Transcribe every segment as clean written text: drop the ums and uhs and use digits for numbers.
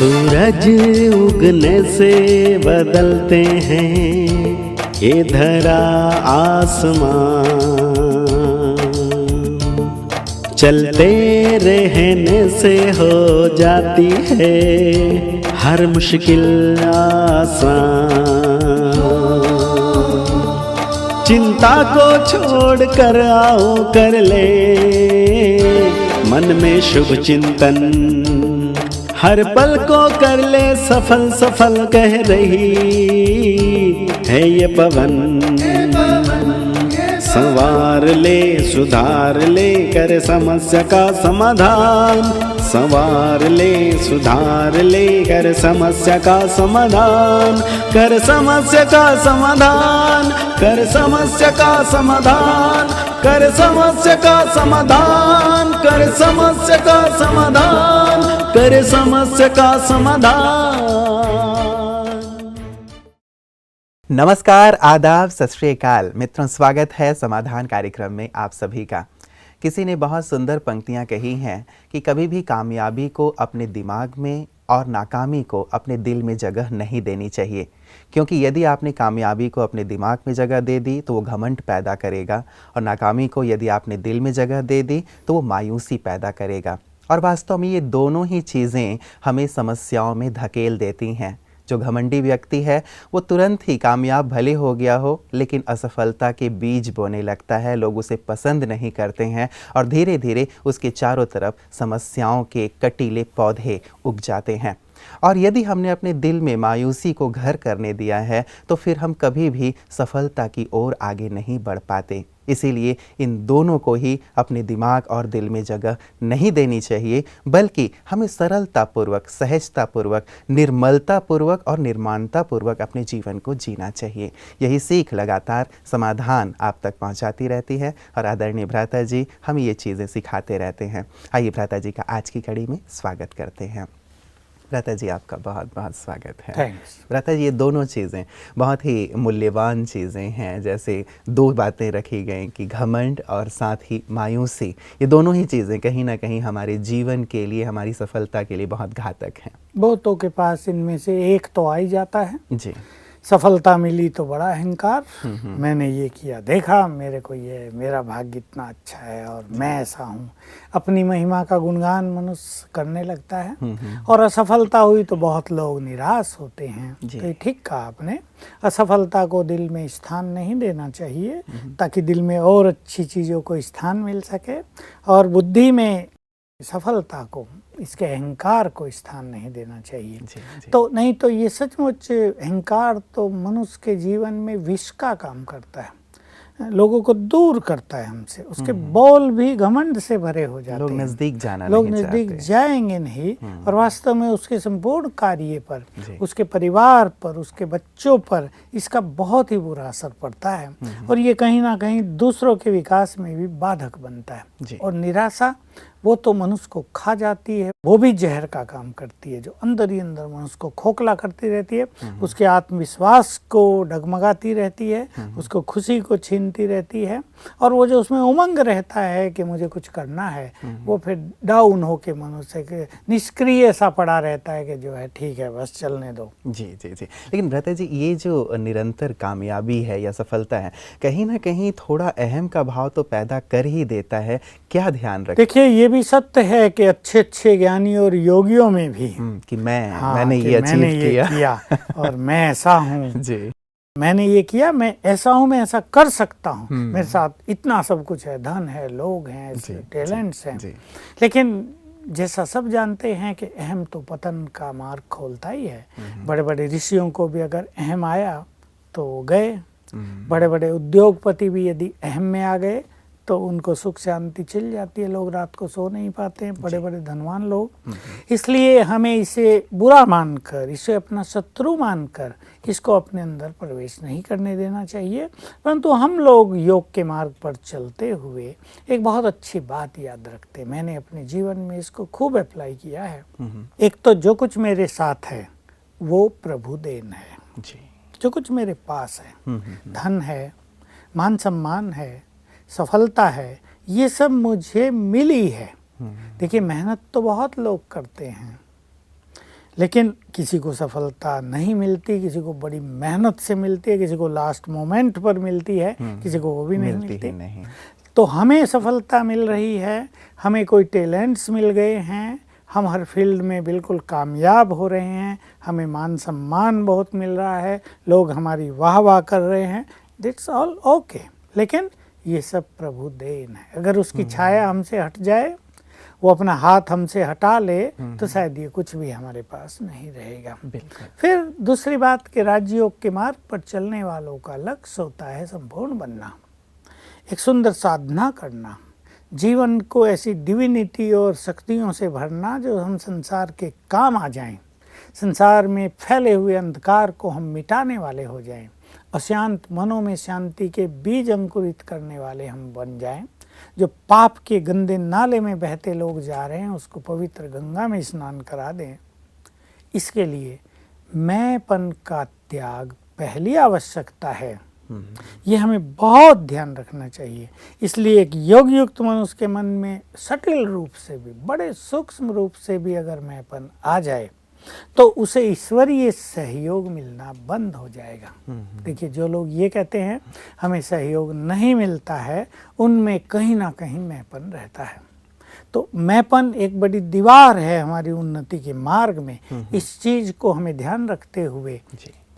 सूरज उगने से बदलते हैं ये धरा आसमान, चलते रहने से हो जाती है हर मुश्किल आसान। चिंता को छोड़ कर आओ कर ले मन में शुभ चिंतन, हर पल को कर ले सफल सफल कह रही है ये पवन। संवार ले सुधार ले कर समस्या का समाधान, संवार ले सुधार ले कर समस्या का समाधान, कर समस्या का समाधान, कर समस्या का समाधान, कर समस्या का समाधान, कर समस्या का समाधान, कर समस्या का समाधान। नमस्कार, आदाब, सत श्री अकाल मित्रों, स्वागत है समाधान कार्यक्रम में आप सभी का। किसी ने बहुत सुंदर पंक्तियां कही हैं कि कभी भी कामयाबी को अपने दिमाग में और नाकामी को अपने दिल में जगह नहीं देनी चाहिए, क्योंकि यदि आपने कामयाबी को अपने दिमाग में जगह दे दी तो वो घमंड पैदा करेगा, और नाकामी को यदि आपने दिल में जगह दे दी तो वो मायूसी पैदा करेगा। और वास्तव में ये दोनों ही चीज़ें हमें समस्याओं में धकेल देती हैं। जो घमंडी व्यक्ति है वो तुरंत ही कामयाब भले हो गया हो, लेकिन असफलता के बीज बोने लगता है, लोग उसे पसंद नहीं करते हैं और धीरे धीरे उसके चारों तरफ समस्याओं के कटीले पौधे उग जाते हैं। और यदि हमने अपने दिल में मायूसी को घर करने दिया है तो फिर हम कभी भी सफलता की ओर आगे नहीं बढ़ पाते। इसीलिए इन दोनों को ही अपने दिमाग और दिल में जगह नहीं देनी चाहिए, बल्कि हमें सरलतापूर्वक, सहजतापूर्वक, निर्मलतापूर्वक और निर्माणतापूर्वक अपने जीवन को जीना चाहिए। यही सीख लगातार समाधान आप तक पहुंचाती रहती है और आदरणीय भ्राता जी हमें ये चीज़ें सिखाते रहते हैं। आइए भ्राता जी का आज की कड़ी में स्वागत करते हैं। भ्राता जी आपका बहुत बहुत स्वागत है। थैंक्स। भ्राता जी, ये दोनों चीज़ें बहुत ही मूल्यवान चीज़ें हैं। जैसे दो बातें रखी गई कि घमंड और साथ ही मायूसी, ये दोनों ही चीज़ें कहीं ना कहीं हमारे जीवन के लिए, हमारी सफलता के लिए बहुत घातक हैं। बहुतों के पास इनमें से एक तो आ ही जाता है। जी। सफलता मिली तो बड़ा अहंकार, मैंने ये किया, देखा मेरे को, ये मेरा भाग्य इतना अच्छा है और मैं ऐसा हूँ। अपनी महिमा का गुणगान मनुष्य करने लगता है। और असफलता हुई तो बहुत लोग निराश होते हैं। तो ये ठीक कहा आपने, असफलता को दिल में स्थान नहीं देना चाहिए, ताकि दिल में और अच्छी चीज़ों को स्थान मिल सके, और बुद्धि में सफलता को, इसके अहंकार को स्थान नहीं देना चाहिए। तो नहीं तो ये सचमुच अहंकार तो मनुष्य के जीवन में विष का काम करता है, लोगों को दूर करता है हमसे। उसके बोल भी घमंड से भरे हो जाते हैं, लोग नज़दीक जाना लोग नहीं नज़दीक चाहते। जाएंगे नहीं, और वास्तव में उसके संपूर्ण कार्य पर, उसके परिवार पर, उसके बच्चों पर इसका बहुत ही बुरा असर पड़ता है। और ये कहीं ना कहीं दूसरों के विकास में भी बाधक बनता है। और निराशा वो तो मनुष्य को खा जाती है, वो भी जहर का काम करती है, जो अंदर ही अंदर मनुष्य को खोखला करती रहती है, उसके आत्मविश्वास को डगमगाती रहती है, उसको खुशी को छीनती रहती है, और वो जो उसमें उमंग रहता है कि मुझे कुछ करना है, वो फिर डाउन होके मनुष्य के निष्क्रिय सा पड़ा रहता है कि जो है ठीक है बस चलने दो। जी जी जी। लेकिन भ्राता जी, ये जो निरंतर कामयाबी है या सफलता है, कहीं ना कहीं थोड़ा अहम का भाव तो पैदा कर ही देता है। क्या ध्यान रखें? देखिए, ये भी सत्य है कि अच्छे अच्छे ज्ञानी और योगियों में भी कि मैंने ये अचीव किया और मैं ऐसा हूँ, जी, मैंने ये किया, मैं ऐसा हूँ, मैं ऐसा कर सकता हूँ, मेरे साथ इतना सब कुछ है, धन है, लोग हैं, टैलेंट्स हैं। लेकिन जैसा सब जानते हैं कि अहम तो पतन का मार्ग खोलता ही है। बड़े बड़े ऋषियों को भी अगर अहम आया तो गए, बड़े बड़े उद्योगपति भी यदि अहम में आ गए तो उनको सुख शांति चल जाती है, लोग रात को सो नहीं पाते हैं, बड़े बड़े धनवान लोग। इसलिए हमें इसे बुरा मानकर, इसे अपना शत्रु मानकर इसको अपने अंदर प्रवेश नहीं करने देना चाहिए। परंतु हम लोग योग के मार्ग पर चलते हुए एक बहुत अच्छी बात याद रखते, मैंने अपने जीवन में इसको खूब अप्लाई किया है। एक तो जो कुछ मेरे साथ है वो प्रभु देन है, जो कुछ मेरे पास है, धन है, मान सम्मान है, सफलता है, ये सब मुझे मिली है। देखिए, मेहनत तो बहुत लोग करते हैं, लेकिन किसी को सफलता नहीं मिलती, किसी को बड़ी मेहनत से मिलती है, किसी को लास्ट मोमेंट पर मिलती है, किसी को वो भी नहीं मिलती। नहीं। तो हमें सफलता मिल रही है, हमें कोई टैलेंट्स मिल गए हैं, हम हर फील्ड में बिल्कुल कामयाब हो रहे हैं, हमें मान सम्मान बहुत मिल रहा है, लोग हमारी वाह वाह कर रहे हैं, दैट्स ऑल ओके। लेकिन ये सब प्रभु देन है। अगर उसकी छाया हमसे हट जाए, वो अपना हाथ हमसे हटा ले, तो शायद ये कुछ भी हमारे पास नहीं रहेगा। फिर दूसरी बात कि राजयोग के मार्ग पर चलने वालों का लक्ष्य होता है संपूर्ण बनना, एक सुंदर साधना करना, जीवन को ऐसी डिविनिटी और शक्तियों से भरना जो हम संसार के काम आ जाएं, संसार में फैले हुए अंधकार को हम मिटाने वाले हो जाएं, अशांत मनों में शांति के बीज अंकुरित करने वाले हम बन जाएं, जो पाप के गंदे नाले में बहते लोग जा रहे हैं उसको पवित्र गंगा में स्नान करा दें। इसके लिए मैंपन का त्याग पहली आवश्यकता है। ये हमें बहुत ध्यान रखना चाहिए। इसलिए एक योग युक्त मनुष्य के मन में सटिल रूप से भी, बड़े सूक्ष्म रूप से भी अगर मैंपन आ जाए तो उसे ईश्वरीय सहयोग मिलना बंद हो जाएगा। देखिए, जो लोग ये कहते हैं हमें सहयोग नहीं मिलता है, उनमें कहीं ना कहीं मैंपन रहता है। तो मैंपन एक बड़ी दीवार है हमारी उन्नति के मार्ग में। इस चीज को हमें ध्यान रखते हुए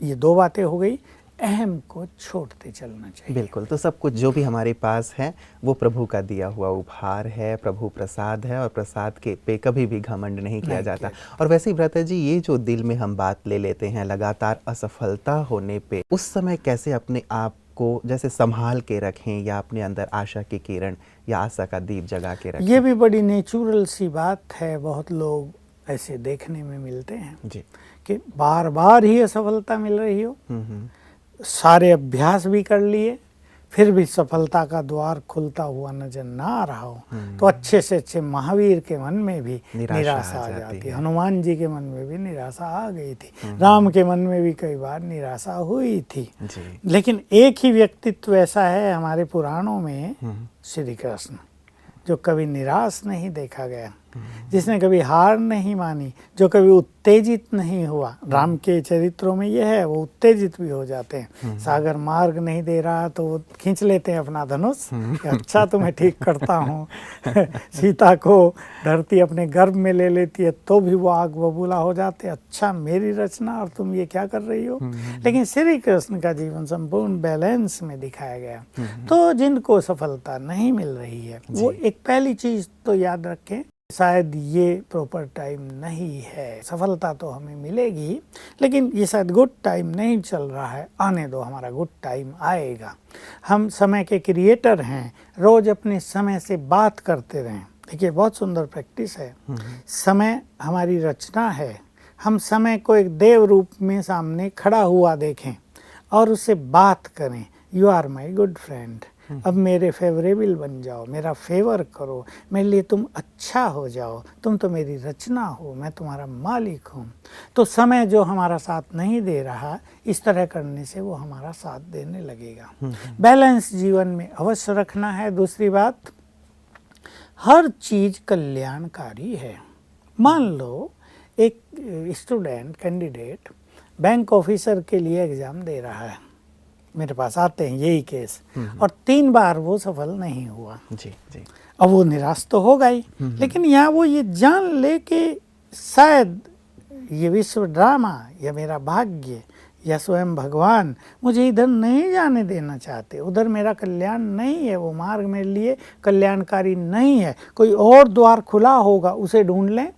ये दो बातें हो गई, अहम को छोड़ते चलना चाहिए। बिल्कुल। तो सब कुछ जो भी हमारे पास है वो प्रभु का दिया हुआ उपहार है, प्रभु प्रसाद है, और प्रसाद के पे कभी भी घमंड नहीं किया जाता। और वैसे ही व्रता जी, ये जो दिल में हम बात ले लेते हैं लगातार असफलता होने पे, उस समय कैसे अपने आप को जैसे संभाल के रखें, या अपने अंदर आशा की किरण या आशा का दीप जगा के रखें? ये भी बड़ी नेचुरल सी बात है। बहुत लोग ऐसे देखने में मिलते हैं जी कि बार बार ही असफलता मिल रही हो, सारे अभ्यास भी कर लिए, फिर भी सफलता का द्वार खुलता हुआ नजर ना आ रहा हो, तो अच्छे से अच्छे महावीर के मन में भी निराशा आ जाती है, हनुमान जी के मन में भी निराशा आ गई थी, राम के मन में भी कई बार निराशा हुई थी। लेकिन एक ही व्यक्तित्व ऐसा है हमारे पुराणों में, श्री कृष्ण, जो कभी निराश नहीं देखा गया, जिसने कभी हार नहीं मानी, जो कभी उत्तेजित नहीं हुआ। राम के चरित्रों में यह है, वो उत्तेजित भी हो जाते हैं। सागर मार्ग नहीं दे रहा तो वो खींच लेते हैं अपना धनुष, अच्छा तो मैं ठीक करता हूँ। सीता को धरती अपने गर्भ में ले लेती है तो भी वो आग बबूला हो जाते, अच्छा मेरी रचना और तुम ये क्या कर रही हो। लेकिन श्री कृष्ण का जीवन संपूर्ण बैलेंस में दिखाया गया। तो जिनको सफलता नहीं मिल रही है, वो एक पहली चीज तो याद रखें, शायद ये प्रॉपर टाइम नहीं है। सफलता तो हमें मिलेगी, लेकिन ये शायद गुड टाइम नहीं चल रहा है, आने दो, हमारा गुड टाइम आएगा। हम समय के क्रिएटर हैं, रोज अपने समय से बात करते रहें। देखिए, बहुत सुंदर प्रैक्टिस है। समय हमारी रचना है, हम समय को एक देव रूप में सामने खड़ा हुआ देखें और उससे बात करें, you are my good friend, अब मेरे फेवरेबल बन जाओ, मेरा फेवर करो, मेरे लिए तुम अच्छा हो जाओ, तुम तो मेरी रचना हो, मैं तुम्हारा मालिक हूँ। तो समय जो हमारा साथ नहीं दे रहा, इस तरह करने से वो हमारा साथ देने लगेगा। बैलेंस जीवन में अवश्य रखना है। दूसरी बात, हर चीज कल्याणकारी है। मान लो एक स्टूडेंट, कैंडिडेट बैंक ऑफिसर के लिए एग्जाम दे रहा है, मेरे पास आते हैं यही केस, और 3 बार वो सफल नहीं हुआ। अब वो निराश तो होगा ही, लेकिन यहाँ वो ये जान ले कि शायद ये विश्व ड्रामा या मेरा भाग्य या स्वयं भगवान मुझे इधर नहीं जाने देना चाहते, उधर मेरा कल्याण नहीं है, वो मार्ग मेरे लिए कल्याणकारी नहीं है, कोई और द्वार खुला होगा, उसे ढूंढ लें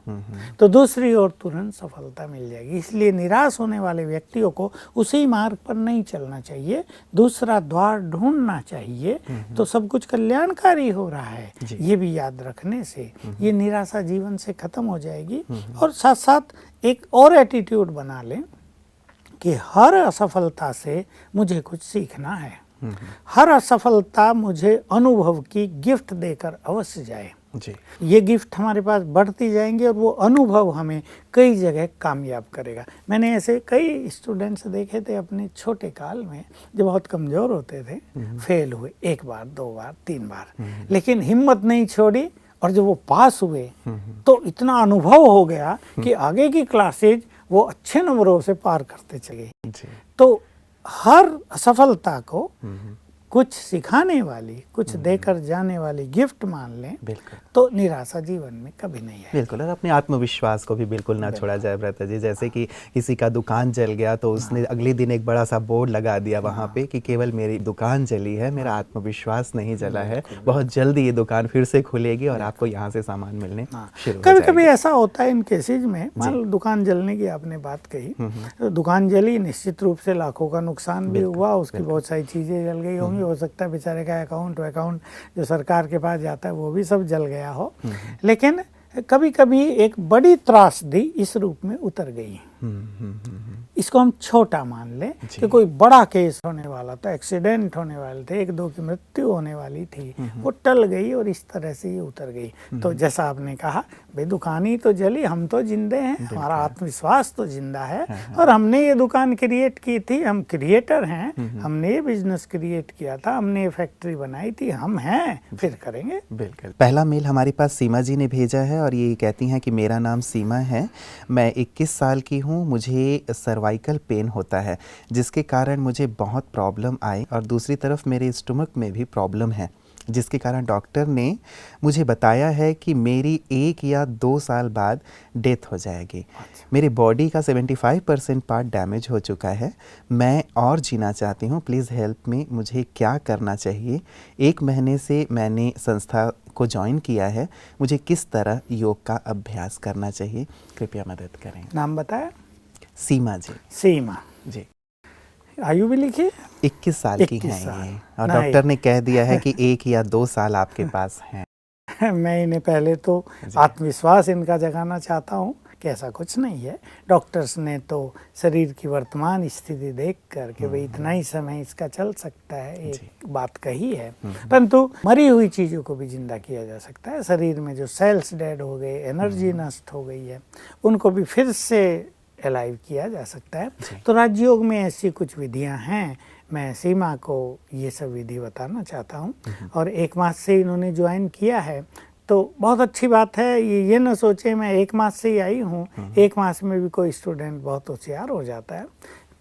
तो दूसरी ओर तुरंत सफलता मिल जाएगी। इसलिए निराश होने वाले व्यक्तियों को उसी मार्ग पर नहीं चलना चाहिए, दूसरा द्वार ढूंढना चाहिए, तो सब कुछ कल्याणकारी हो रहा है। ये भी याद रखने से ये निराशा जीवन से खत्म हो जाएगी। और साथ साथ एक और एटीट्यूड बना लें कि हर असफलता से मुझे कुछ सीखना है, हर असफलता मुझे अनुभव की गिफ्ट देकर अवश्य जाए। ये गिफ्ट हमारे पास बढ़ती जाएंगे और वो अनुभव हमें कई जगह कामयाब करेगा। मैंने ऐसे कई स्टूडेंट्स देखे थे अपने छोटे काल में, जो बहुत कमज़ोर होते थे, फेल हुए 1 बार 2 बार 3 बार, लेकिन हिम्मत नहीं छोड़ी और जब वो पास हुए तो इतना अनुभव हो गया कि आगे की क्लासेज वो अच्छे नंबरों से पार करते चले। तो हर असफलता को कुछ सिखाने वाली, कुछ देकर जाने वाली गिफ्ट मान लें तो निराशा जीवन में कभी नहीं है। बिल्कुल, और अपने आत्मविश्वास को भी बिल्कुल ना छोड़ा जाए भ्राता जी। जैसे कि किसी का दुकान जल गया तो उसने अगले दिन एक बड़ा सा बोर्ड लगा दिया वहाँ पे कि केवल मेरी दुकान जली है, मेरा आत्मविश्वास नहीं जला है, बहुत जल्दी ये दुकान फिर से खुलेगी और आपको यहाँ से सामान मिलने शुरू हो कभी जाएगी। कभी ऐसा होता है इन केसेज में, मान लो दुकान जलने की आपने बात कही, तो दुकान जली, निश्चित रूप से लाखों का नुकसान भी हुआ, उसकी बहुत सारी चीजें जल गई होंगी, हो सकता है बेचारे का अकाउंट जो सरकार के पास जाता है वो भी सब जल गया हो। लेकिन कभी कभी एक बड़ी त्रासदी इस रूप में उतर गई। इसको हम छोटा मान लें कि कोई बड़ा केस होने वाला था, एक्सीडेंट होने वाले थे, एक दो की मृत्यु होने वाली थी, वो टल गई और इस तरह से ये उतर गई। तो जैसा आपने कहा, भाई दुकान ही तो जली, हम तो जिंदे हैं, हमारा आत्मविश्वास तो जिंदा है और हमने ये दुकान क्रिएट की थी, हम क्रिएटर हैं, हमने ये बिजनेस क्रिएट किया था, हमने ये फैक्ट्री बनाई थी, हम हैं, फिर करेंगे। बिल्कुल। पहला मेल हमारे पास सीमा जी ने भेजा है और ये कहती हैं कि मेरा नाम सीमा है, मैं 21 साल की हूँ, मुझे सर्वाइकल पेन होता है जिसके कारण मुझे बहुत प्रॉब्लम आई और दूसरी तरफ मेरे स्टमक में भी प्रॉब्लम है जिसके कारण डॉक्टर ने मुझे बताया है कि मेरी 1 या 2 साल बाद डेथ हो जाएगी। मेरे बॉडी का 75% पार्ट डैमेज हो चुका है, मैं और जीना चाहती हूँ, प्लीज़ हेल्प मी, मुझे क्या करना चाहिए? 1 महीने से मैंने संस्था को ज्वाइन किया है, मुझे किस तरह योग का अभ्यास करना चाहिए, कृपया मदद करें। नाम बताया? सीमा जी। सीमा जी। आयु भी लिखी? 21 साल की हैं ये, और डॉक्टर ने कह दिया है कि 1 या 2 साल आपके पास हैं। मैं इन्हें पहले तो आत्मविश्वास इनका जगाना चाहता हूँ कि ऐसा कुछ नहीं है। डॉक्टर्स ने तो शरीर की वर्तमान स्थिति देख कर के भाई इतना ही समय इसका चल सकता है, एक बात कही है, परंतु मरी हुई चीज़ों को भी जिंदा किया जा सकता है। शरीर में जो सेल्स डेड हो गए, एनर्जी नष्ट हो गई है, उनको भी फिर से अलाइव किया जा सकता है। तो राजयोग में ऐसी कुछ विधियां हैं, मैं सीमा को ये सब विधि बताना चाहता हूँ। और 1 मास से इन्होंने ज्वाइन किया है तो बहुत अच्छी बात है। ये न सोचे मैं 1 मास से ही आई हूँ, 1 मास में भी कोई स्टूडेंट बहुत होशियार हो जाता है।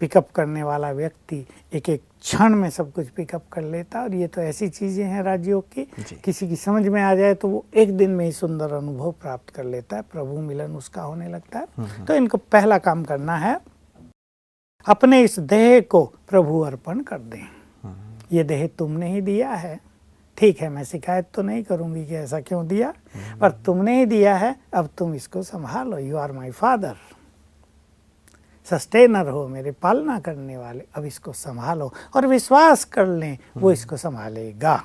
पिकअप करने वाला व्यक्ति एक एक क्षण में सब कुछ पिकअप कर लेता है। और ये तो ऐसी चीज़ें हैं राजयोग की, किसी की समझ में आ जाए तो वो 1 दिन में ही सुंदर अनुभव प्राप्त कर लेता है, प्रभु मिलन उसका होने लगता है। तो इनको पहला काम करना है, अपने इस देह को प्रभु अर्पण कर दें। ये देह तुमने ही दिया है, ठीक है, मैं शिकायत तो नहीं करूंगी कि ऐसा क्यों दिया, पर तुमने ही दिया है, अब तुम इसको संभालो। You are my father, sustainer हो, मेरे पालना करने वाले, अब इसको संभालो। और विश्वास कर लें वो इसको संभालेगा।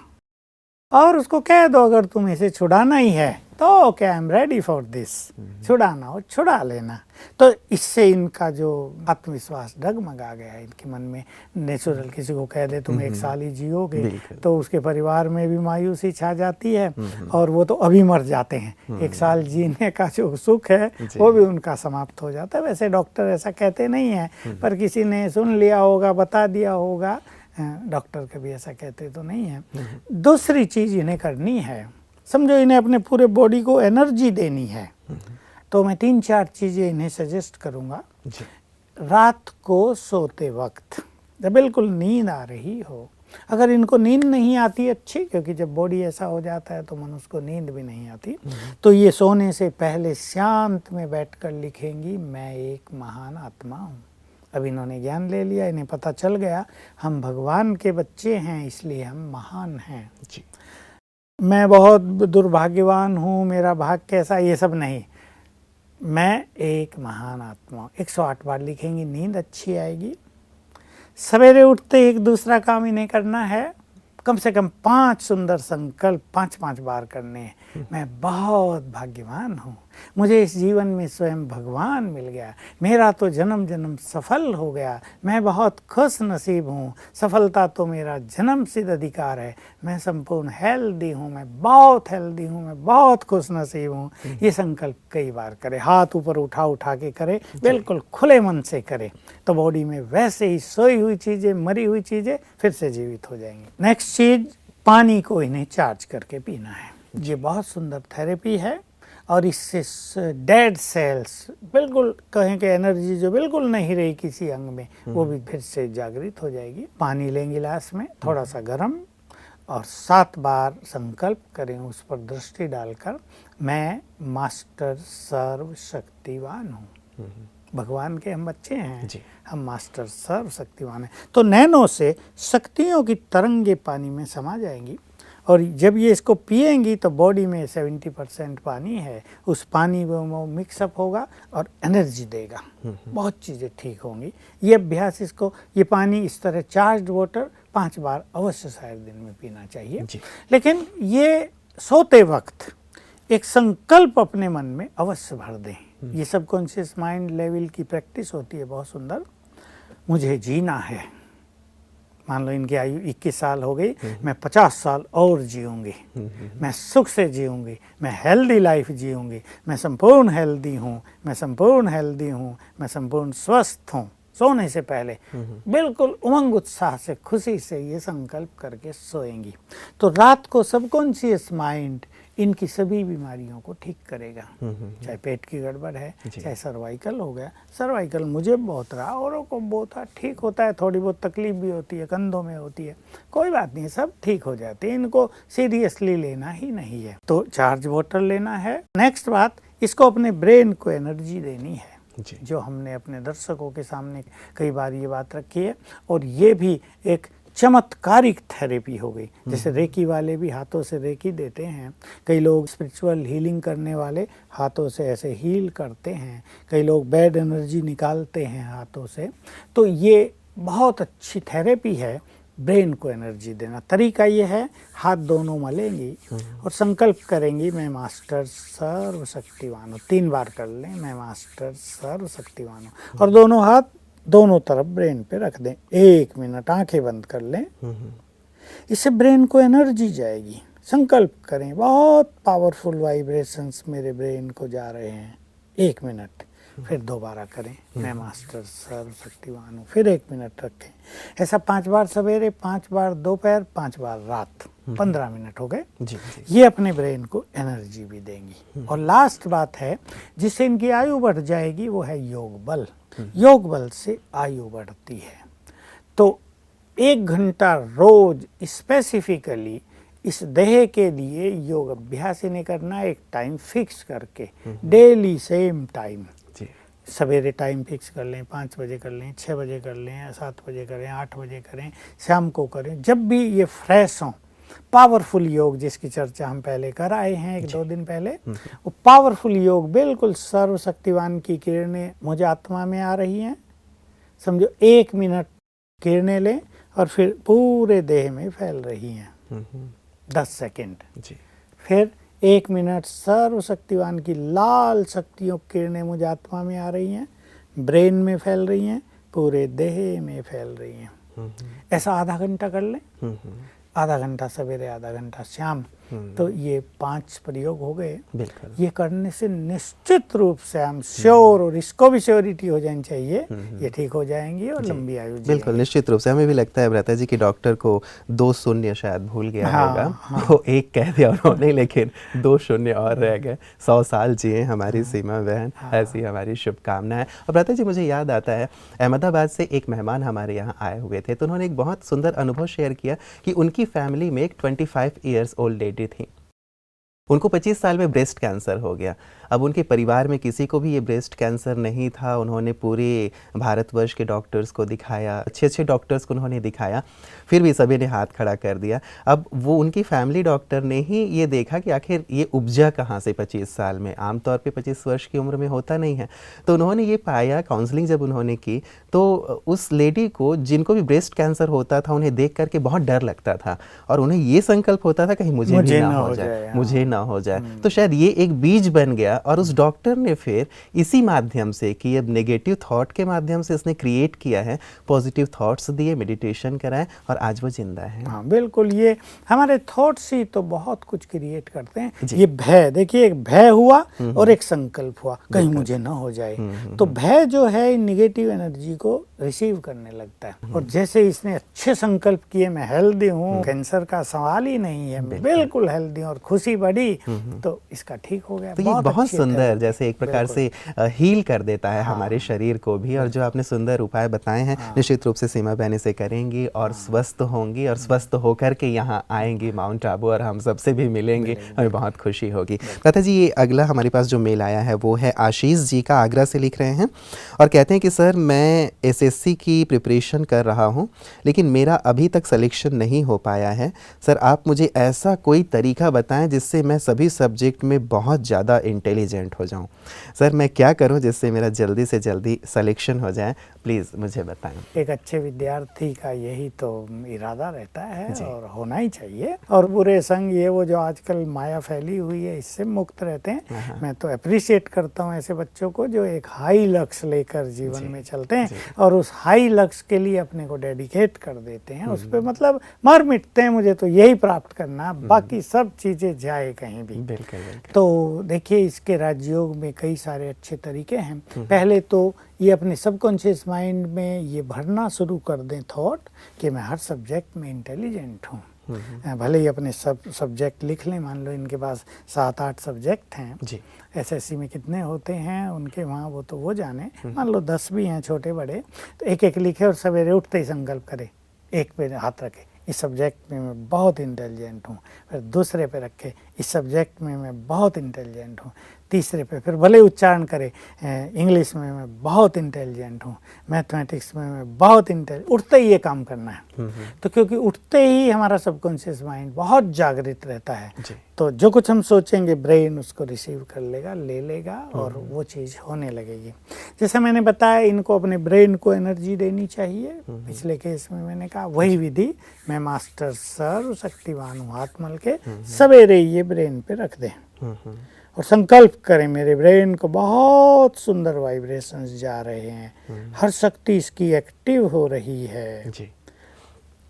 और उसको कह दो अगर तुम इसे छुड़ाना ही है तो क्या, I am ready for this, छुड़ाना हो छुड़ा लेना। तो इससे इनका जो आत्मविश्वास डगमगा गया है इनके मन में। नेचुरल किसी को कह दे तुम 1 साल ही जियोगे तो उसके परिवार में भी मायूसी छा जाती है और वो तो अभी मर जाते हैं। 1 साल जीने का जो सुख है वो भी उनका समाप्त हो जाता है। वैसे डॉक्टर ऐसा कहते नहीं है, पर किसी ने सुन लिया होगा, बता दिया होगा, डॉक्टर कभी ऐसा कहते तो नहीं है। दूसरी चीज इन्हें करनी है, समझो इन्हें अपने पूरे बॉडी को एनर्जी देनी है, तो मैं 3-4 चीज़ें इन्हें सजेस्ट करूँगा। रात को सोते वक्त जब बिल्कुल नींद आ रही हो, अगर इनको नींद नहीं आती अच्छी, क्योंकि जब बॉडी ऐसा हो जाता है तो मनुष्य को नींद भी नहीं आती, तो ये सोने से पहले शांत में बैठकर लिखेंगी, मैं एक महान आत्मा हूँ। अब इन्होंने ज्ञान ले लिया, इन्हें पता चल गया हम भगवान के बच्चे हैं, इसलिए हम महान हैं। जी, मैं बहुत दुर्भाग्यवान हूँ, मेरा भाग कैसा, ये सब नहीं, मैं एक महान आत्मा। 108 बार लिखेंगी, नींद अच्छी आएगी। सवेरे उठते एक दूसरा काम इन्हें करना है, कम से कम 5 सुंदर संकल्प 5-5 बार करने हैं। मैं बहुत भाग्यवान हूँ, मुझे इस जीवन में स्वयं भगवान मिल गया, मेरा तो जन्म जन्म सफल हो गया, मैं बहुत खुश नसीब हूँ, सफलता तो मेरा जन्म सिद्ध अधिकार है, मैं संपूर्ण हेल्दी हूँ, मैं बहुत हेल्दी हूँ, मैं बहुत खुश नसीब हूँ। ये संकल्प कई बार करें, हाथ ऊपर उठा के करें, बिल्कुल खुले मन से करें, तो बॉडी में वैसे ही सोई हुई चीज़ें, मरी हुई चीज़ें फिर से जीवित हो जाएंगी। नेक्स्ट चीज़, पानी को इन्हें चार्ज करके पीना है। ये बहुत सुंदर थेरेपी है और इससे डेड सेल्स, बिल्कुल कहें कि एनर्जी जो बिल्कुल नहीं रही किसी अंग में, वो भी फिर से जागृत हो जाएगी। पानी लें गिलास में थोड़ा सा गर्म और 7 बार संकल्प करें उस पर दृष्टि डालकर, मैं मास्टर सर्वशक्तिवान हूँ। भगवान के हम बच्चे हैं जी। हम मास्टर सर्वशक्तिवान हैं। तो नैनो से शक्तियों की तरंगे पानी में समा जाएंगी और जब ये इसको पिएंगी तो बॉडी में 70% पानी है, उस पानी में वो मिक्सअप होगा और एनर्जी देगा, बहुत चीज़ें ठीक होंगी। ये अभ्यास, इसको ये पानी इस तरह चार्ज्ड वाटर 5 बार अवश्य शायद दिन में पीना चाहिए। लेकिन ये सोते वक्त एक संकल्प अपने मन में अवश्य भर दें। ये सबकॉन्शियस माइंड लेवल की प्रैक्टिस होती है बहुत सुंदर। मुझे जीना है, मान लो इनकी आयु 21 साल हो गई, मैं 50 साल और जीऊँगी, मैं सुख से जीऊँगी, मैं हेल्दी लाइफ जीऊँगी, मैं संपूर्ण हेल्दी हूँ, मैं संपूर्ण हेल्दी हूँ, मैं संपूर्ण स्वस्थ हूँ। सोने से पहले बिल्कुल उमंग उत्साह से खुशी से ये संकल्प करके सोएंगी तो रात को सबकॉन्शियस माइंड इनकी सभी बीमारियों को ठीक करेगा। चाहे पेट की गड़बड़ है, चाहे सर्वाइकल हो गया, सर्वाइकल मुझे बहुत रहा, औरों को बहुत था, ठीक होता है, थोड़ी बहुत तकलीफ भी होती है, कंधों में होती है, कोई बात नहीं, सब ठीक हो जाते हैं, इनको सीरियसली लेना ही नहीं है। तो चार्ज वाटर लेना है। नेक्स्ट बात, इसको अपने ब्रेन को एनर्जी देनी है, जो हमने अपने दर्शकों के सामने कई बार ये बात रखी है। और ये भी एक चमत्कारिक थेरेपी हो गई। जैसे रेकी वाले भी हाथों से रेकी देते हैं, कई लोग स्पिरिचुअल हीलिंग करने वाले हाथों से ऐसे हील करते हैं, कई लोग बैड एनर्जी निकालते हैं हाथों से। तो ये बहुत अच्छी थेरेपी है ब्रेन को एनर्जी देना। तरीका ये है, हाथ दोनों मलेंगी और संकल्प करेंगी, मैं मास्टर सर्वशक्तिवान हूँ। 3 बार कर लें, मैं मास्टर सर्वशक्तिवान हूँ, और दोनों हाथ दोनों तरफ ब्रेन पे रख दें। 1 मिनट आंखें बंद कर लें, इससे ब्रेन को एनर्जी जाएगी। संकल्प करें, बहुत पावरफुल वाइब्रेशंस मेरे ब्रेन को जा रहे हैं। 1 मिनट, फिर दोबारा करें, मैं मास्टर सर्वशक्तिवान हूँ, फिर 1 मिनट रखें। ऐसा 5 बार सवेरे, 5 बार दोपहर, 5 बार रात, 15 मिनट हो गए। ये अपने ब्रेन को एनर्जी भी देंगी। और लास्ट बात है जिससे इनकी आयु बढ़ जाएगी, वो है योग बल। योग बल से आयु बढ़ती है। तो 1 घंटा रोज स्पेसिफिकली इस देह के लिए योग अभ्यास इन्हें करना, एक टाइम फिक्स करके, डेली सेम टाइम। सवेरे टाइम फिक्स कर लें, 5 बजे कर लें, 6 बजे कर लें, 7 बजे करें, 8 बजे करें, शाम को करें, जब भी ये फ्रेश हों। पावरफुल योग जिसकी चर्चा हम पहले कर आए हैं 1-2 दिन पहले, वो पावरफुल योग, बिल्कुल सर्वशक्तिवान की किरणें मुझे आत्मा में आ रही हैं, समझो 1 मिनट किरणें लें और फिर पूरे देह में फैल रही हैं 10 सेकेंड। फिर 1 मिनट सर्वशक्तिवान की लाल शक्तियों किरणें मुझे आत्मा में आ रही हैं, ब्रेन में फैल रही हैं, पूरे देह में फैल रही हैं। ऐसा आधा घंटा कर लें, आधा घंटा सवेरे, आधा घंटा शाम। तो ये 5 प्रयोग हो गए। ये करने से निश्चित रूप से हम श्योर, और इसको भी श्योरिटी हो जानी चाहिए, ये ठीक हो जाएंगी और लंबी आयु जीएंगे। बिल्कुल निश्चित रूप से। हमें भी लगता है भ्राता जी कि डॉक्टर को 2 शून्य शायद भूल गया होगा। वो 1 कह दिया उन्होंने, लेकिन 2 शून्य और रह गए। 100 साल जिए हमारी सीमा बहन, ऐसी हमारी शुभकामनाएं। और भ्राता जी मुझे याद आता है, अहमदाबाद से एक मेहमान हमारे यहाँ आए हुए थे, तो उन्होंने एक बहुत सुंदर अनुभव शेयर किया कि उनकी फैमिली में एक 25 ईयर्स ओल्ड लेडी थी। उनको 25 साल में ब्रेस्ट कैंसर हो गया। अब उनके परिवार में किसी को भी ये ब्रेस्ट कैंसर नहीं था। उन्होंने पूरे भारतवर्ष के डॉक्टर्स को दिखाया, अच्छे डॉक्टर्स को उन्होंने दिखाया, फिर भी सभी ने हाथ खड़ा कर दिया। अब वो उनकी फैमिली डॉक्टर ने ही ये देखा कि आखिर ये उपजा कहाँ से 25 साल में, आमतौर पे 25 वर्ष की उम्र में होता नहीं है। तो उन्होंने ये पाया, काउंसलिंग जब उन्होंने की, तो उस लेडी को, जिनको भी ब्रेस्ट कैंसर होता था, उन्हें देख करके बहुत डर लगता था और उन्हें ये संकल्प होता था कहीं मुझे भी ना हो जाए, मुझे ना हो जाए। तो शायद ये एक बीज बन गया और उस डॉक्टर ने फिर इसी माध्यम से कि अब नेगेटिव थॉट के माध्यम से इसने क्रिएट किया है, पॉजिटिव थॉट्स दिए, मेडिटेशन कराए और आज वो जिंदा है। हाँ बिल्कुल, ये हमारे थॉट्स ही तो बहुत कुछ क्रिएट करते हैं। ये भय, देखिए एक भय हुआ और एक संकल्प हुआ, कहीं मुझे ना हो जाए, तो भय जो है निगेटिव एनर्जी को रिसीव करने लगता है। और जैसे इसने अच्छे संकल्प किए, मैं हेल्दी हूँ, कैंसर का सवाल ही नहीं है, मैं बिल्कुल हेल्दी हूँ, और खुशी बढ़ी तो इसका ठीक हो गया। तो ये बहुत सुंदर, जैसे एक प्रकार से हील कर देता है हमारे शरीर को भी। और जो आपने सुंदर उपाय बताए हैं, निश्चित रूप से सीमा बहन से करेंगी और स्वस्थ होंगी और स्वस्थ होकर के यहाँ आएंगी माउंट आबू और हम सबसे भी मिलेंगे, हमें बहुत खुशी होगी। लता जी, ये अगला हमारे पास जो मेल आया है वो है आशीष जी का, आगरा से लिख रहे हैं और कहते हैं कि सर मैं एसएससी की प्रिपरेशन कर रहा हूँ लेकिन मेरा अभी तक सिलेक्शन नहीं हो पाया है। सर आप मुझे ऐसा कोई तरीका बताएं जिससे मैं सभी सब्जेक्ट में बहुत ज़्यादा इंटेलिजेंट हो जाऊँ। सर मैं क्या करूँ जिससे मेरा जल्दी से जल्दी सिलेक्शन हो जाए, प्लीज़ मुझे बताएं। एक अच्छे विद्यार्थी का यही तो इरादा रहता है और होना ही चाहिए। और बुरे संग ये वो जो आजकल माया फैली हुई है, इससे मुक्त रहते हैं। मैं तो अप्रिशिएट करता हूँ ऐसे बच्चों को जो एक हाई लक्ष्य लेकर जीवन में चलते हैं और उस हाई लक्ष्य के लिए अपने को डेडिकेट कर देते हैं, उस पर मतलब मर मिटते हैं, मुझे तो यही प्राप्त करना, बाकी सब चीज़ें जाए कहीं भी। बिल्कुल। तो देखिए इसके राजयोग में कई सारे अच्छे तरीके हैं। पहले तो ये अपने सबकॉन्शियस माइंड में ये भरना शुरू कर दें थॉट कि मैं हर सब्जेक्ट में इंटेलिजेंट हूँ। भले ही अपने सब सब्जेक्ट लिख लें, मान लो इनके पास 7-8 सब्जेक्ट हैं जी, एसएससी में कितने होते हैं उनके वहाँ वो तो वो जाने, मान लो 10 भी हैं छोटे बड़े, तो एक एक लिखे और सवेरे उठते ही संकल्प करे, एक पे हाथ रखे इस सब्जेक्ट में मैं बहुत इंटेलिजेंट हूँ, फिर दूसरे पे रखे इस सब्जेक्ट में मैं बहुत इंटेलिजेंट हूँ, तीसरे पे फिर भले उच्चारण करे इंग्लिश में मैं बहुत इंटेलिजेंट हूँ, मैथमेटिक्स में मैं बहुत उठते ही ये काम करना है। तो क्योंकि उठते ही हमारा सबकॉन्शियस माइंड बहुत जागृत रहता है, तो जो कुछ हम सोचेंगे ब्रेन उसको रिसीव कर लेगा, ले लेगा और वो चीज़ होने लगेगी। जैसे मैंने बताया इनको अपने ब्रेन को एनर्जी देनी चाहिए, पिछले केस में मैंने कहा वही विधि, मैं मास्टर सर्व शक्तिवान हूँ, हाथ मल के सवेरे ये ब्रेन पे रख दें और संकल्प करें मेरे ब्रेन को बहुत सुंदर वाइब्रेशंस जा रहे हैं, हर शक्ति इसकी एक्टिव हो रही है जी।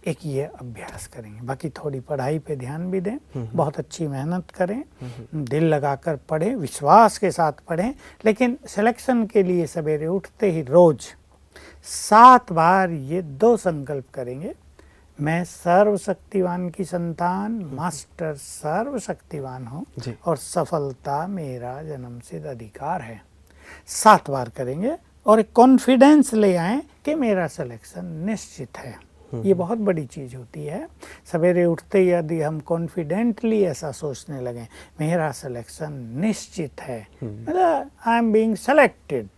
एक ये अभ्यास करेंगे, बाकी थोड़ी पढ़ाई पे ध्यान भी दें, बहुत अच्छी मेहनत करें, दिल लगाकर पढ़ें, विश्वास के साथ पढ़ें, लेकिन सिलेक्शन के लिए सवेरे उठते ही रोज 7 बार ये 2 संकल्प करेंगे, मैं सर्वशक्तिवान की संतान, मास्टर सर्वशक्तिवान हूँ और सफलता मेरा जन्मसिद्ध अधिकार है। 7 बार करेंगे और एक कॉन्फिडेंस ले आएं कि मेरा सिलेक्शन निश्चित है। ये बहुत बड़ी चीज़ होती है। सवेरे उठते यदि हम कॉन्फिडेंटली ऐसा सोचने लगें मेरा सिलेक्शन निश्चित है, मतलब I am being selected,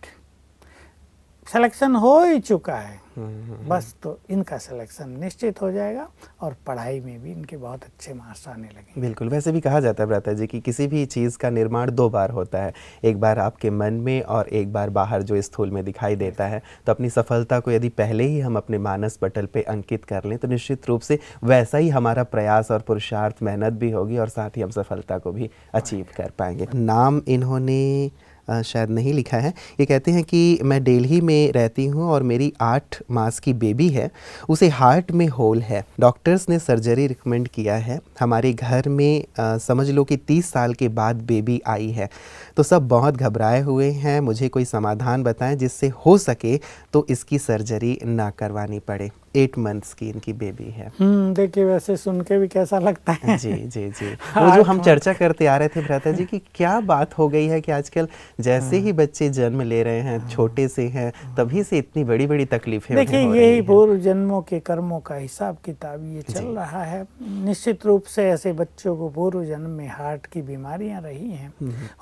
selection हो ही चुका है बस, तो इनका सिलेक्शन निश्चित हो जाएगा और पढ़ाई में भी इनके बहुत अच्छे मार्क्स आने लगेंगे। बिल्कुल, वैसे भी कहा जाता है भ्राता जी कि किसी भी चीज़ का निर्माण 2 बार होता है, एक बार आपके मन में और एक बार बाहर जो स्थूल में दिखाई देता है। तो अपनी सफलता को यदि पहले ही हम अपने मानस पटल पे अंकित कर लें तो निश्चित रूप से वैसा ही हमारा प्रयास और पुरुषार्थ, मेहनत भी होगी और साथ ही हम सफलता को भी अचीव कर पाएंगे। नाम इन्होंने शायद नहीं लिखा है। ये कहते हैं कि मैं दिल्ली में रहती हूँ और मेरी 8 मास की बेबी है, उसे हार्ट में होल है, डॉक्टर्स ने सर्जरी रिकमेंड किया है। हमारे घर में समझ लो कि 30 साल के बाद बेबी आई है, तो सब बहुत घबराए हुए हैं। मुझे कोई समाधान बताएं जिससे हो सके तो इसकी सर्जरी ना करवानी पड़े। 8 मंथ्स की इनकी बेबी है। देखिए वैसे सुन के भी कैसा लगता है। जी जी जी, वो जो हम चर्चा करते आ रहे थे भ्राता जी कि क्या बात हो गई है कि आजकल जैसे ही बच्चे जन्म ले रहे हैं, छोटे से हैं, तभी से इतनी बड़ी बड़ी तकलीफें। देखिए यही पूर्व जन्मों के कर्मों का हिसाब किताब ये चल रहा है। निश्चित रूप से ऐसे बच्चों को पूर्व जन्म में हार्ट की बीमारियां रही हैं,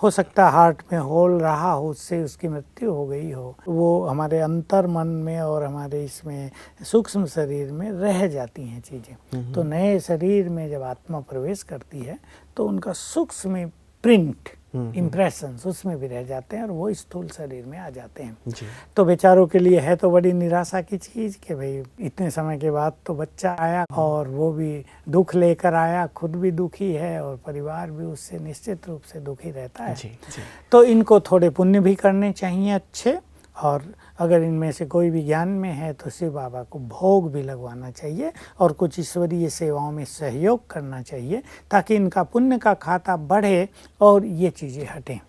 हो सकता है हार्ट में होल रहा हो, उससे उसकी मृत्यु हो गई हो, वो हमारे अंतर मन में और हमारे इसमें सूक्ष्म शरीर में रह जाती हैं चीजें। तो नए शरीर में जब आत्मा प्रवेश करती है तो उनका सूक्ष्म प्रिंट इम्प्रेशंस उसमें भी रह जाते हैं और वो स्थूल शरीर में आ जाते हैं। जी। तो बेचारों के लिए है तो बड़ी निराशा की चीज़ कि भाई इतने समय के बाद तो बच्चा आया और वो भी दुख लेकर आया, खुद भी दुखी है और परिवार भी उससे निश्चित रूप से दुखी रहता है। जी, जी। तो इनको थोड़े पुण्य भी करने चाहिए अच्छे, और अगर इनमें से कोई भी ज्ञान में है तो शिव बाबा को भोग भी लगवाना चाहिए और कुछ ईश्वरीय सेवाओं में सहयोग करना चाहिए ताकि इनका पुण्य का खाता बढ़े और ये चीज़ें हटें।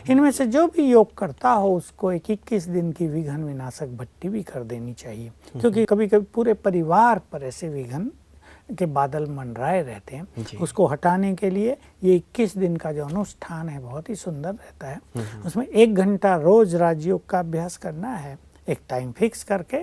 इनमें से जो भी योग करता हो उसको 21 दिन की विघ्न विनाशक भट्टी भी कर देनी चाहिए, क्योंकि कभी कभी पूरे परिवार पर ऐसे विघ्न के बादल मंडराए रहते हैं। उसको हटाने के लिए ये 21 दिन का जो अनुष्ठान है बहुत ही सुंदर रहता है। उसमें 1 घंटा रोज राजयोग का अभ्यास करना है, एक टाइम फिक्स करके,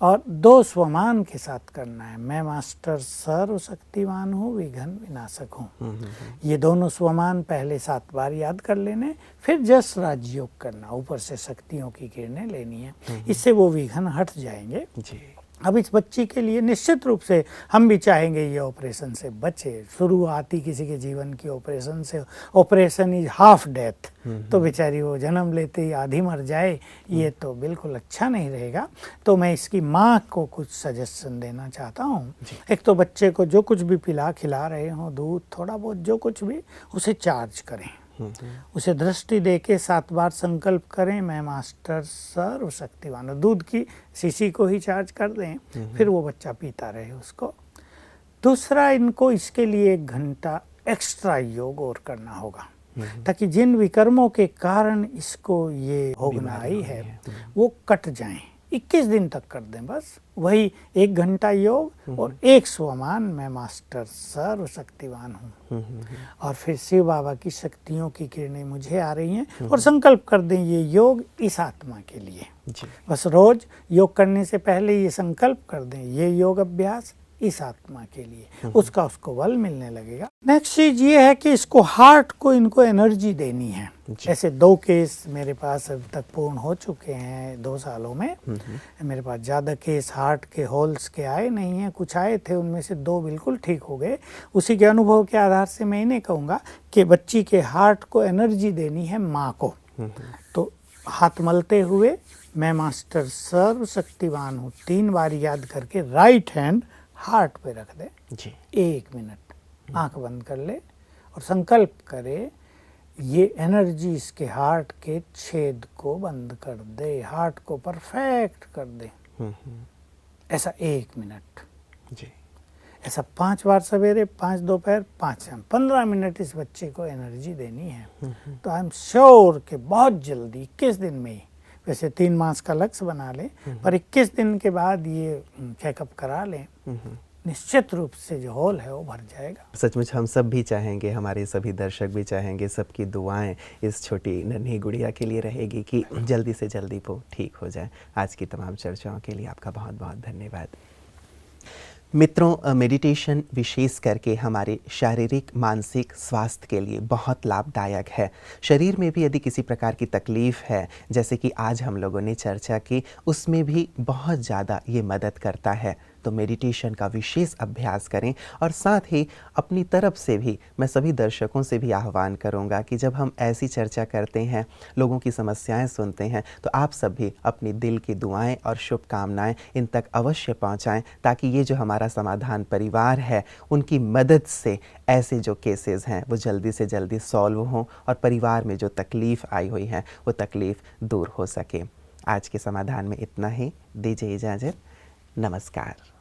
और 2 स्वमान के साथ करना है। मैं मास्टर सर्वशक्तिवान हूँ, विघ्न विनाशक हूँ। ये दोनों स्वमान पहले 7 बार याद कर लेने, फिर जस राजयोग करना, ऊपर से शक्तियों की किरणें लेनी है, इससे वो विघ्न हट जाएंगे। अब इस बच्ची के लिए निश्चित रूप से हम भी चाहेंगे ये ऑपरेशन से बचे। शुरुआती किसी के जीवन की ऑपरेशन से, ऑपरेशन इज हाफ डेथ, तो बेचारी वो जन्म लेते ही आधी मर जाए, ये तो बिल्कुल अच्छा नहीं रहेगा। तो मैं इसकी माँ को कुछ सजेशन देना चाहता हूँ। एक तो बच्चे को जो कुछ भी पिला खिला रहे हों, दूध थोड़ा बहुत जो कुछ भी, उसे चार्ज करें। उसे दृष्टि देके 7 बार संकल्प करें, मैं मास्टर सर्वशक्तिवान हूं। दूध की शीशी को ही चार्ज कर दें, फिर वो बच्चा पीता रहे उसको। दूसरा, इनको इसके लिए 1 घंटा एक्स्ट्रा योग और करना होगा ताकि जिन विकर्मों के कारण इसको ये भोगना आई है वो कट जाएं। 21 दिन तक कर दें बस, वही 1 घंटा योग और 1 स्वमान, मैं मास्टर सर्वशक्तिवान हूँ। और फिर शिव बाबा की शक्तियों की किरणें मुझे आ रही हैं, और संकल्प कर दें ये योग इस आत्मा के लिए। बस रोज योग करने से पहले ये संकल्प कर दें, ये योग अभ्यास इस आत्मा के लिए, उसको बल मिलने लगेगा। नेक्स्ट चीज ये है कि इसको हार्ट को इनको एनर्जी देनी है। ऐसे 2 केस मेरे पास अभी तक पूर्ण हो चुके हैं 2 सालों में। मेरे पास ज़्यादा केस हार्ट के होल्स के आए नहीं हैं, कुछ आए थे, उनमें से 2 बिल्कुल ठीक हो गए। उसी के अनुभव के आधार से मैं इन्हें कहूँगा कि बच्ची के हार्ट को एनर्जी देनी है माँ को। तो हाथ मलते हुए मैं मास्टर सर्वशक्तिवान हूँ 3 बार याद करके राइट हैंड हार्ट पे रख दे जी। 1 मिनट आंख बंद कर ले और संकल्प करे, ये एनर्जी इसके हार्ट के छेद को बंद कर दे, हार्ट को परफेक्ट कर दे। ऐसा 1 मिनट जी। ऐसा 5 बार सवेरे, 5 दोपहर, 5 शाम, 15 मिनट इस बच्चे को एनर्जी देनी है। तो आई एम श्योर कि बहुत जल्दी 21 दिन में ही, वैसे 3 मास का लक्ष्य बना लें, पर 21 दिन के बाद ये चेकअप करा लें, निश्चित रूप से जो होल है वो भर जाएगा। सचमुच हम सब भी चाहेंगे, हमारे सभी दर्शक भी चाहेंगे, सबकी दुआएं इस छोटी नन्ही गुड़िया के लिए रहेगी कि जल्दी से जल्दी वो ठीक हो जाए। आज की तमाम चर्चाओं के लिए आपका बहुत बहुत धन्यवाद। मित्रों, मेडिटेशन विशेष करके हमारे शारीरिक मानसिक स्वास्थ्य के लिए बहुत लाभदायक है। शरीर में भी यदि किसी प्रकार की तकलीफ़ है, जैसे कि आज हम लोगों ने चर्चा की, उसमें भी बहुत ज़्यादा ये मदद करता है। तो मेडिटेशन का विशेष अभ्यास करें, और साथ ही अपनी तरफ से भी मैं सभी दर्शकों से भी आह्वान करूंगा कि जब हम ऐसी चर्चा करते हैं, लोगों की समस्याएं सुनते हैं, तो आप सब भी अपनी दिल की दुआएं और शुभकामनाएं इन तक अवश्य पहुंचाएं, ताकि ये जो हमारा समाधान परिवार है, उनकी मदद से ऐसे जो केसेस हैं वो जल्दी से जल्दी सॉल्व हों और परिवार में जो तकलीफ़ आई हुई है वो तकलीफ़ दूर हो सके। आज के समाधान में इतना ही, दीजिए इजाज़त। नमस्कार।